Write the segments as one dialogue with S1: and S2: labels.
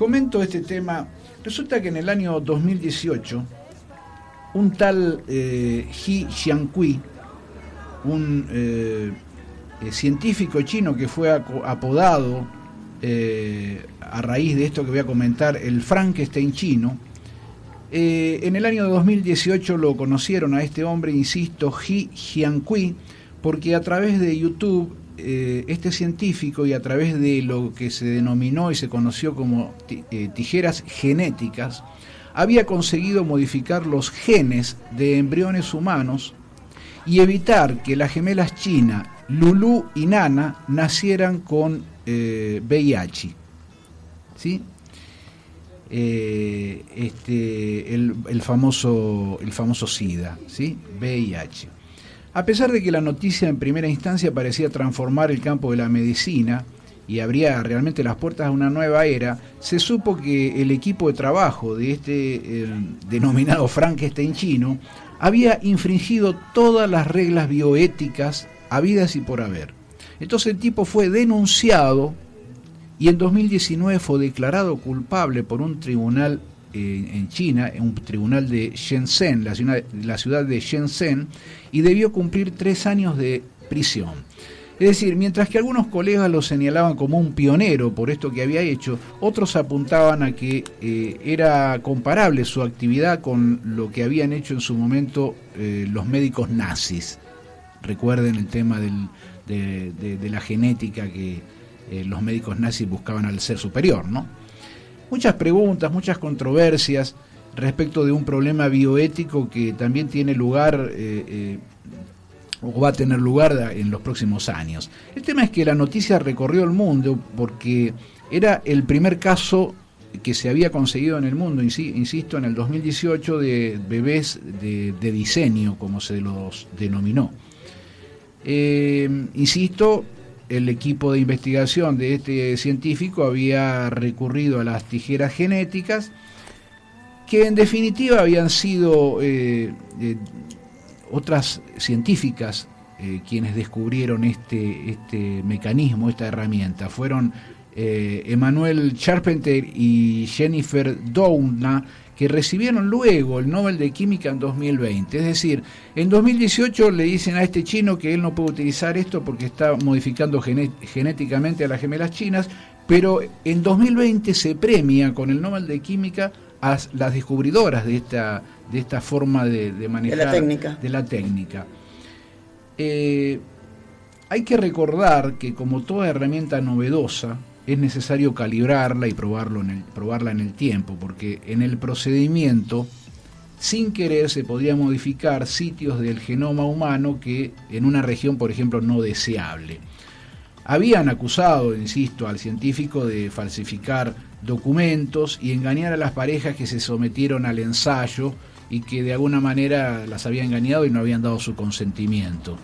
S1: Comento este tema. Resulta que en el año 2018, un tal He Jiankui, un científico chino que fue apodado a raíz de esto que voy a comentar, el Frankenstein chino, en el año 2018 lo conocieron a este hombre, insisto, He Jiankui, porque a través de YouTube este científico, y a través de lo que se denominó y se conoció como tijeras genéticas, había conseguido modificar los genes de embriones humanos y evitar que las gemelas chinas Lulu y Nana nacieran con VIH. ¿Sí? El famoso SIDA, ¿sí? VIH. A pesar de que la noticia en primera instancia parecía transformar el campo de la medicina y abría realmente las puertas a una nueva era, se supo que el equipo de trabajo de este denominado Frankenstein chino había infringido todas las reglas bioéticas habidas y por haber. Entonces el tipo fue denunciado y en 2019 fue declarado culpable por un tribunal en China, un tribunal de Shenzhen, la ciudad de Shenzhen, y debió cumplir 3 años de prisión. Es decir, mientras que algunos colegas lo señalaban como un pionero por esto que había hecho, otros apuntaban a que era comparable su actividad con lo que habían hecho en su momento los médicos nazis. Recuerden el tema de la genética que los médicos nazis buscaban al ser superior, ¿no? Muchas preguntas, muchas controversias respecto de un problema bioético que también tiene lugar o va a tener lugar en los próximos años. El tema es que la noticia recorrió el mundo porque era el primer caso que se había conseguido en el mundo, insisto, en el 2018, de bebés de diseño, como se los denominó. Insisto, el equipo de investigación de este científico había recurrido a las tijeras genéticas, que en definitiva habían sido otras científicas quienes descubrieron este mecanismo, esta herramienta. Fueron Emmanuel Charpentier y Jennifer Doudna, que recibieron luego el Nobel de Química en 2020. Es decir, en 2018 le dicen a este chino que él no puede utilizar esto porque está modificando genéticamente a las gemelas chinas, pero en 2020 se premia con el Nobel de Química a las descubridoras de esta forma de manejar de la técnica. Hay que recordar que, como toda herramienta novedosa, es necesario calibrarla y probarla en el tiempo, porque en el procedimiento, sin querer, se podría modificar sitios del genoma humano que en una región, por ejemplo, no deseable. Habían acusado, insisto, al científico de falsificar documentos y engañar a las parejas que se sometieron al ensayo y que de alguna manera las había engañado y no habían dado su consentimiento.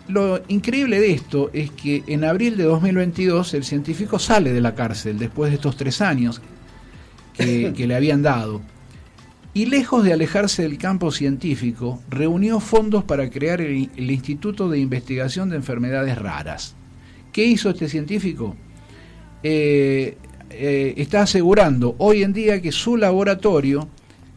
S1: Lo increíble de esto es que en abril de 2022 el científico sale de la cárcel después de estos 3 años que le habían dado, y lejos de alejarse del campo científico, reunió fondos para crear el Instituto de Investigación de Enfermedades Raras. ¿Qué hizo este científico? Está asegurando hoy en día que su laboratorio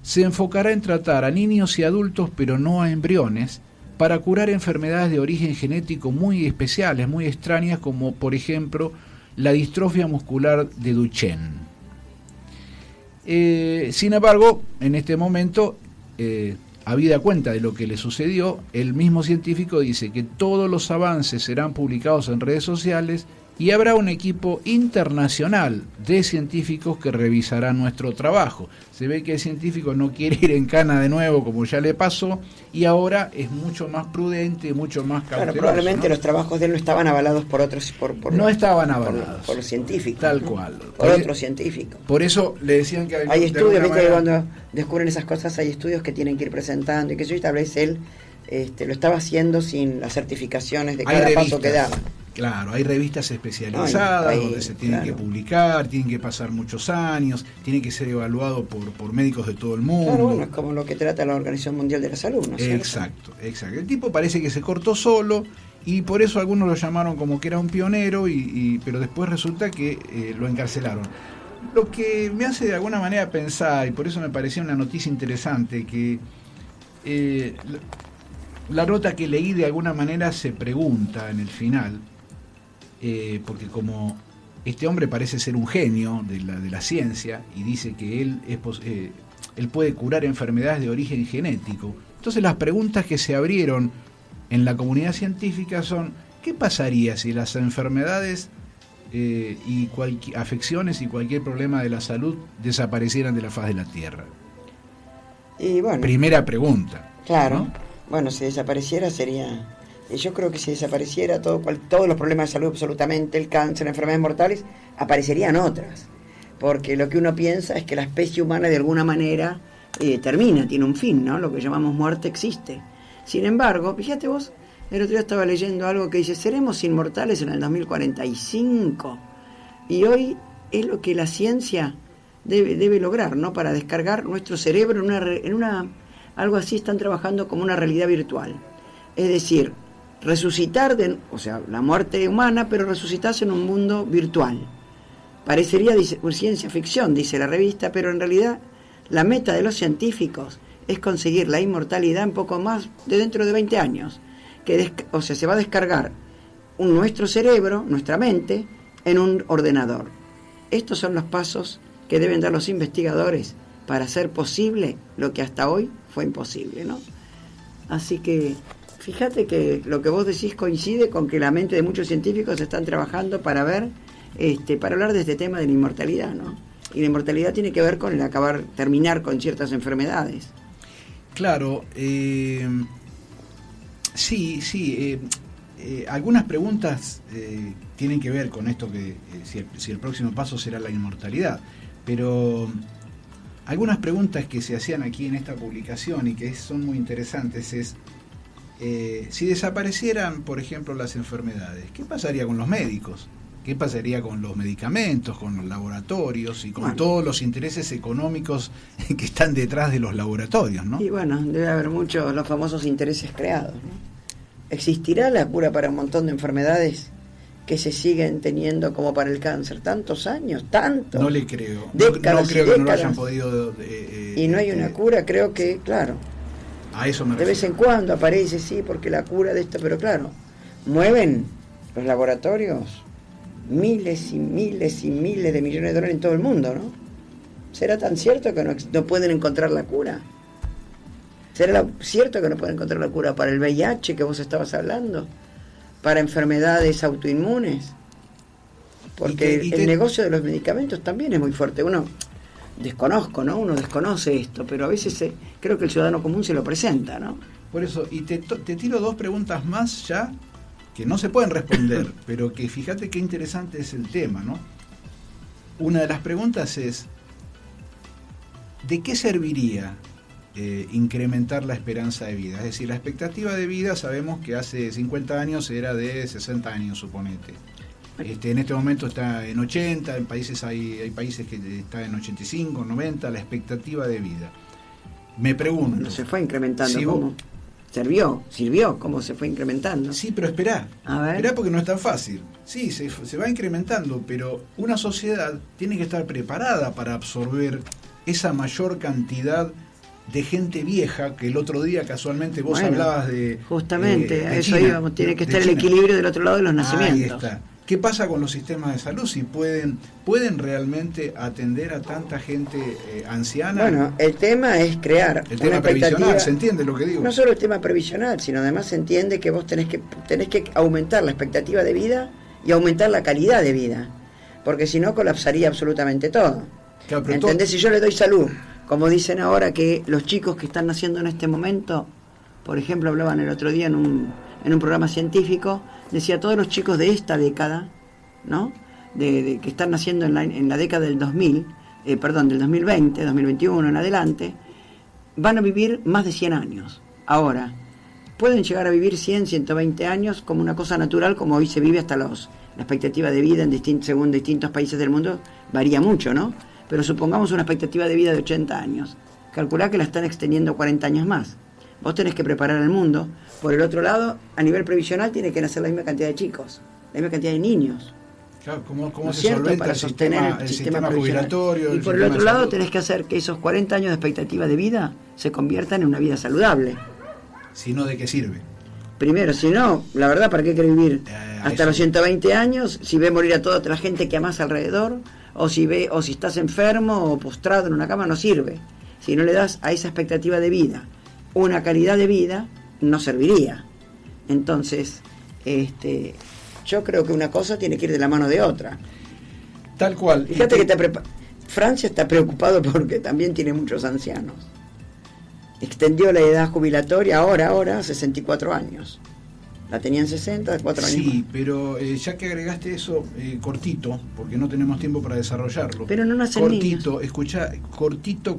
S1: se enfocará en tratar a niños y adultos, pero no a embriones, para curar enfermedades de origen genético muy especiales, muy extrañas, como por ejemplo la distrofia muscular de Duchenne. Sin embargo, en este momento, habida cuenta de lo que le sucedió, el mismo científico dice que todos los avances serán publicados en redes sociales y habrá un equipo internacional de científicos que revisará nuestro trabajo. Se ve que el científico no quiere ir en cana de nuevo, como ya le pasó, y ahora es mucho más prudente, mucho más cauteloso.
S2: Claro, probablemente, ¿no? Los trabajos de él no estaban avalados por otros,
S1: no estaban avalados
S2: por los científicos,
S1: tal
S2: ¿no?
S1: cual,
S2: por otros científicos.
S1: Por eso le decían que
S2: hay estudios, viste, que cuando descubren esas cosas hay estudios que tienen que ir presentando, y que tal vez él lo estaba haciendo sin las certificaciones de cada paso que daba.
S1: Claro, hay revistas especializadas donde se tienen que publicar, tienen que pasar muchos años, tiene que ser evaluado por médicos de todo el mundo.
S2: Claro, bueno, es como lo que trata la Organización Mundial de la Salud, ¿no es cierto?
S1: Exacto. El tipo parece que se cortó solo y por eso algunos lo llamaron como que era un pionero, pero después resulta que lo encarcelaron. Lo que me hace de alguna manera pensar, y por eso me parecía una noticia interesante, que la nota que leí de alguna manera se pregunta en el final, porque como este hombre parece ser un genio de la ciencia y dice que él puede curar enfermedades de origen genético, entonces las preguntas que se abrieron en la comunidad científica son: ¿qué pasaría si las enfermedades y afecciones y cualquier problema de la salud desaparecieran de la faz de la Tierra?
S2: Y bueno,
S1: primera pregunta.
S2: Claro,
S1: ¿no?
S2: Bueno, si desapareciera sería... Yo creo que si desapareciera todos los problemas de salud, absolutamente, el cáncer, enfermedades mortales, aparecerían otras. Porque lo que uno piensa es que la especie humana de alguna manera termina, tiene un fin, ¿no? Lo que llamamos muerte existe. Sin embargo, fíjate vos, el otro día estaba leyendo algo que dice: seremos inmortales en el 2045. Y hoy es lo que la ciencia debe lograr, ¿no? Para descargar nuestro cerebro en una algo así están trabajando como una realidad virtual. Es decir, resucitar, o sea, la muerte humana, pero resucitarse en un mundo virtual. Parecería ciencia ficción, dice la revista, pero en realidad la meta de los científicos es conseguir la inmortalidad en poco más de dentro de 20 años. O sea, se va a descargar nuestro cerebro, nuestra mente, en un ordenador. Estos son los pasos que deben dar los investigadores para hacer posible lo que hasta hoy fue imposible, ¿no? Así que fíjate que lo que vos decís coincide con que la mente de muchos científicos están trabajando para ver, para hablar de este tema de la inmortalidad, ¿no? Y la inmortalidad tiene que ver con el terminar con ciertas enfermedades.
S1: Claro, sí, algunas preguntas tienen que ver con esto, que si el próximo paso será la inmortalidad, pero algunas preguntas que se hacían aquí en esta publicación y que son muy interesantes es: si desaparecieran, por ejemplo, las enfermedades, ¿qué pasaría con los médicos? ¿Qué pasaría con los medicamentos, con los laboratorios y con todos los intereses económicos que están detrás de los laboratorios, ¿no?
S2: Y bueno, debe haber muchos, los famosos intereses creados, ¿no? ¿Existirá la cura para un montón de enfermedades que se siguen teniendo, como para el cáncer? ¿Tantos años? ¿Tantos?
S1: No le creo.
S2: Décadas
S1: no creo
S2: y
S1: que no lo
S2: décadas.
S1: hayan podido...
S2: y no hay una cura, creo que, claro.
S1: A eso me
S2: refiero. De vez en cuando aparece, sí, porque la cura de esto, pero claro, mueven los laboratorios miles y miles y miles de millones de dólares en todo el mundo, ¿no? ¿Será tan cierto que no pueden encontrar la cura? ¿Será cierto que no pueden encontrar la cura para el VIH que vos estabas hablando? ¿Para enfermedades autoinmunes? Porque el negocio de los medicamentos también es muy fuerte. Uno desconoce esto, pero a veces creo que el ciudadano común se lo presenta, ¿no?
S1: Por eso, y te tiro dos preguntas más ya, que no se pueden responder, pero que fíjate qué interesante es el tema, ¿no? Una de las preguntas es: ¿de qué serviría incrementar la esperanza de vida? Es decir, la expectativa de vida sabemos que hace 50 años era de 60 años, suponete. En este momento está en 80, hay países que están en 85, 90, la expectativa de vida. Me pregunto...
S2: No se fue incrementando, ¿cómo? Sirvió, ¿cómo se fue incrementando?
S1: Sí, pero esperá porque no es tan fácil. Sí, se va incrementando, pero una sociedad tiene que estar preparada para absorber esa mayor cantidad de gente vieja, que el otro día casualmente vos hablabas de...
S2: Justamente,
S1: de
S2: a eso
S1: China,
S2: íbamos, tiene que estar el equilibrio del otro lado de los nacimientos.
S1: Ahí está. ¿Qué pasa con los sistemas de salud? Si pueden realmente atender a tanta gente anciana.
S2: Bueno, el tema es crear
S1: el tema previsional, ¿se entiende lo que digo?
S2: No solo el tema previsional, sino además se entiende que vos tenés que aumentar la expectativa de vida y aumentar la calidad de vida, porque si no colapsaría absolutamente todo. Claro, ¿entendés? Si yo le doy salud, como dicen ahora que los chicos que están naciendo en este momento, por ejemplo, hablaban el otro día en un programa científico, decía: todos los chicos de esta década, ¿no? De que están naciendo en la década del 2000, del 2020, 2021 en adelante, van a vivir más de 100 años. Ahora, pueden llegar a vivir 100, 120 años como una cosa natural, como hoy se vive hasta la expectativa de vida según distintos países del mundo varía mucho, ¿no? Pero supongamos una expectativa de vida de 80 años. Calculá que la están extendiendo 40 años más. Vos tenés que preparar al mundo. Por el otro lado, a nivel previsional tiene que nacer la misma cantidad de chicos, la misma cantidad de niños.
S1: Claro, ¿cómo
S2: ¿No es
S1: se
S2: cierto?
S1: solventa
S2: Para
S1: el
S2: sostener el sistema
S1: jubilatorio?
S2: Y por el otro lado tenés que hacer que esos 40 años de expectativa de vida se conviertan en una vida saludable.
S1: Si no, ¿de qué sirve?
S2: Primero, si no, la verdad, ¿para qué querés vivir hasta
S1: eso.
S2: los 120 años si ves morir a toda la gente que amás alrededor? O si estás enfermo o postrado en una cama, no sirve. Si no le das a esa expectativa de vida una calidad de vida, no serviría. Entonces, yo creo que una cosa tiene que ir de la mano de otra.
S1: Tal cual.
S2: Fíjate que Francia está preocupado porque también tiene muchos ancianos. Extendió la edad jubilatoria ahora, 64 años. La tenían 60, 4 años.
S1: Sí,
S2: más.
S1: pero ya que agregaste eso, cortito, porque no tenemos tiempo para desarrollarlo.
S2: Pero no nacen
S1: cortito,
S2: niños.
S1: Escuchá, cortito,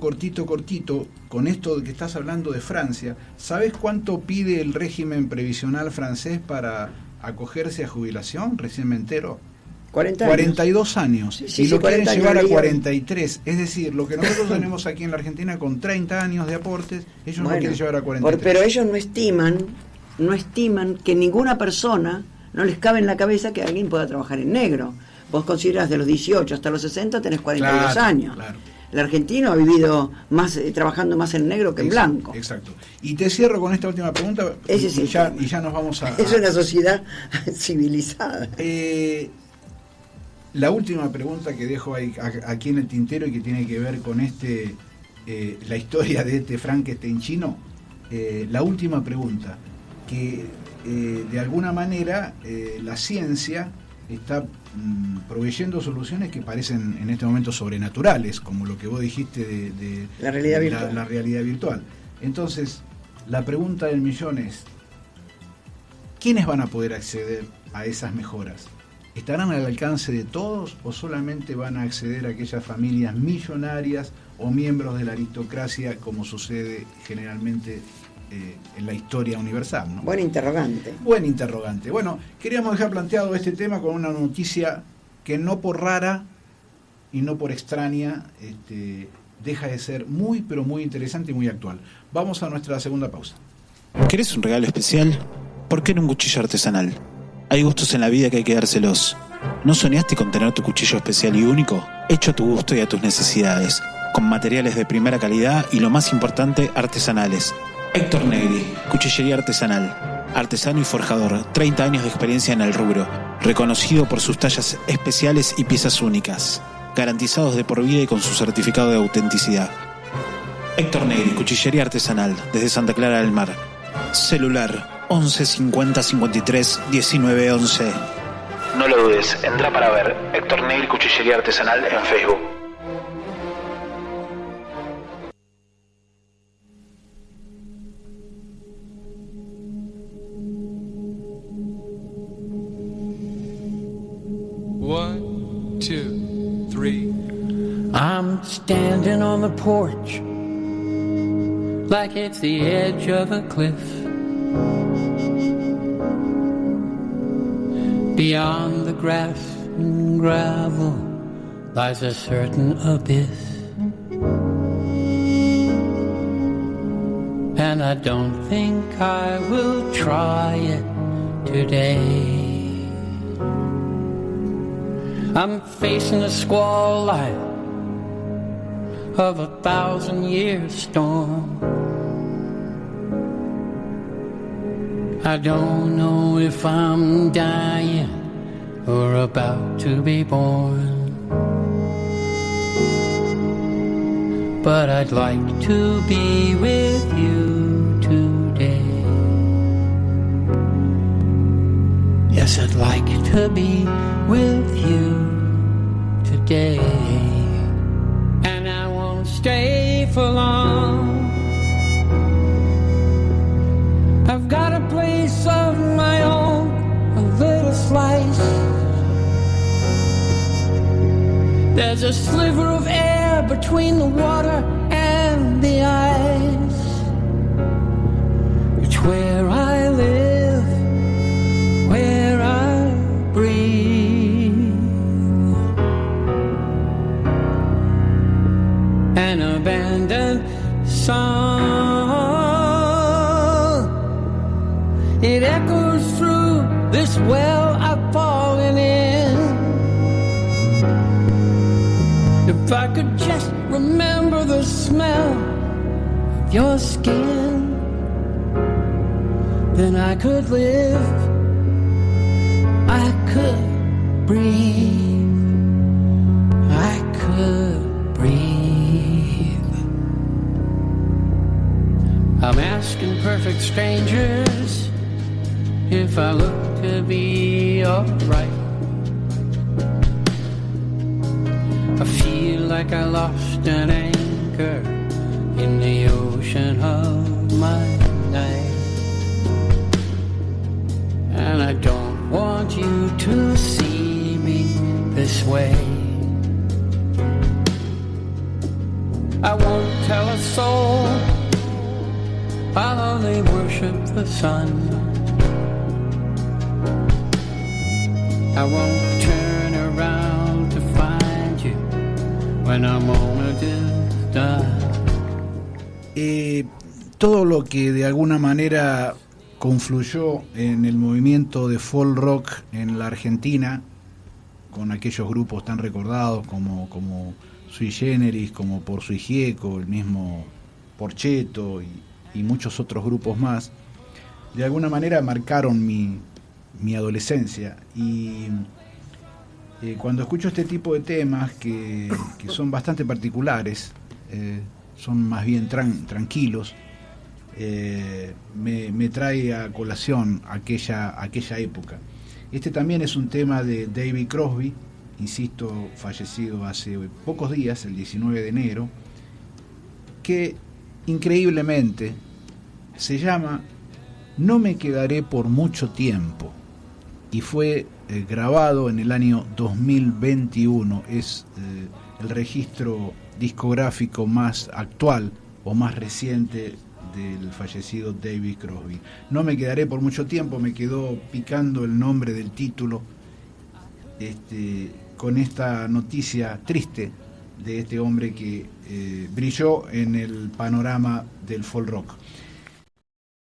S1: con esto de que estás hablando de Francia, ¿sabes cuánto pide el régimen previsional francés para acogerse a jubilación? Recién me entero.
S2: 40 años.
S1: 42 años.
S2: Sí,
S1: y lo quieren
S2: 40
S1: llevar a
S2: años
S1: 43. Es decir, lo que nosotros tenemos aquí en la Argentina con 30 años de aportes, ellos lo quieren llevar a 43.
S2: Pero ellos no estiman que ninguna persona, no les cabe en la cabeza que alguien pueda trabajar en negro. Vos considerás de los 18 hasta los 60 tenés 42 años.
S1: Claro.
S2: El argentino ha vivido más trabajando más en negro que en blanco.
S1: Exacto. Y te cierro con esta última pregunta y ya nos vamos a...
S2: Es una sociedad civilizada.
S1: La última pregunta que dejo aquí en el tintero y que tiene que ver con la historia de este Frankenstein chino. La última pregunta, que de alguna manera la ciencia está proveyendo soluciones que parecen en este momento sobrenaturales, como lo que vos dijiste de
S2: la realidad virtual.
S1: La realidad virtual. Entonces, la pregunta del millón es, ¿quiénes van a poder acceder a esas mejoras? ¿Estarán al alcance de todos o solamente van a acceder a aquellas familias millonarias o miembros de la aristocracia, como sucede generalmente en la historia universal, ¿no?
S2: Buen interrogante.
S1: Buen interrogante. Bueno, queríamos dejar planteado este tema con una noticia que no por rara y no por extraña deja de ser muy, pero muy interesante y muy actual. Vamos a nuestra segunda pausa.
S3: ¿Querés un regalo especial? ¿Por qué no un cuchillo artesanal? Hay gustos en la vida que hay que dárselos. ¿No soñaste con tener tu cuchillo especial y único? Hecho a tu gusto y a tus necesidades, con materiales de primera calidad y, lo más importante, artesanales. Héctor Negri, cuchillería artesanal. Artesano y forjador, 30 años de experiencia en el rubro. Reconocido por sus tallas especiales y piezas únicas. Garantizados de por vida y con su certificado de autenticidad. Héctor Negri, cuchillería artesanal, desde Santa Clara del Mar. Celular 11 50 53 19 11. No lo dudes, entra para ver. Héctor Negri, cuchillería artesanal en Facebook.
S4: One, two, three.
S5: I'm standing on the porch like it's the edge of a cliff. Beyond the grass and gravel lies a certain abyss. And I don't think I will try it today. I'm facing a squall like of 1,000-year storm. I don't know if I'm dying or about to be born, but I'd like to be with you today. Yes, I'd like to be with you today. And I won't stay for long. I've got a place of my own, a little slice. There's a sliver of air between the water and the ice. It's where I live, where I breathe. An abandoned song this well I've fallen in. If I could just remember the smell of your skin, then I could live, I could breathe, I could breathe. I'm asking perfect strangers if I look to be alright. I feel like I lost an anchor in the ocean of my night. And I don't want you to see me this way. I won't tell a soul, I'll only worship the sun. I won't turn around to find you when our moment is done.
S1: Todo lo que de alguna manera confluyó en el movimiento de folk rock en la Argentina, con aquellos grupos tan recordados como Sui Generis, como Por Sui Gieco, el mismo Porcheto y muchos otros grupos más, de alguna manera marcaron mi adolescencia. Y cuando escucho este tipo de temas que son bastante particulares, son más bien tranquilos, me trae a colación aquella época. Este también es un tema de David Crosby, insisto, fallecido hace pocos días, el 19 de enero, que increíblemente se llama No me quedaré por mucho tiempo, y fue grabado en el año 2021. Es el registro discográfico más actual o más reciente del fallecido David Crosby. No me quedaré por mucho tiempo, me quedó picando el nombre del título con esta noticia triste de este hombre que brilló en el panorama del folk rock.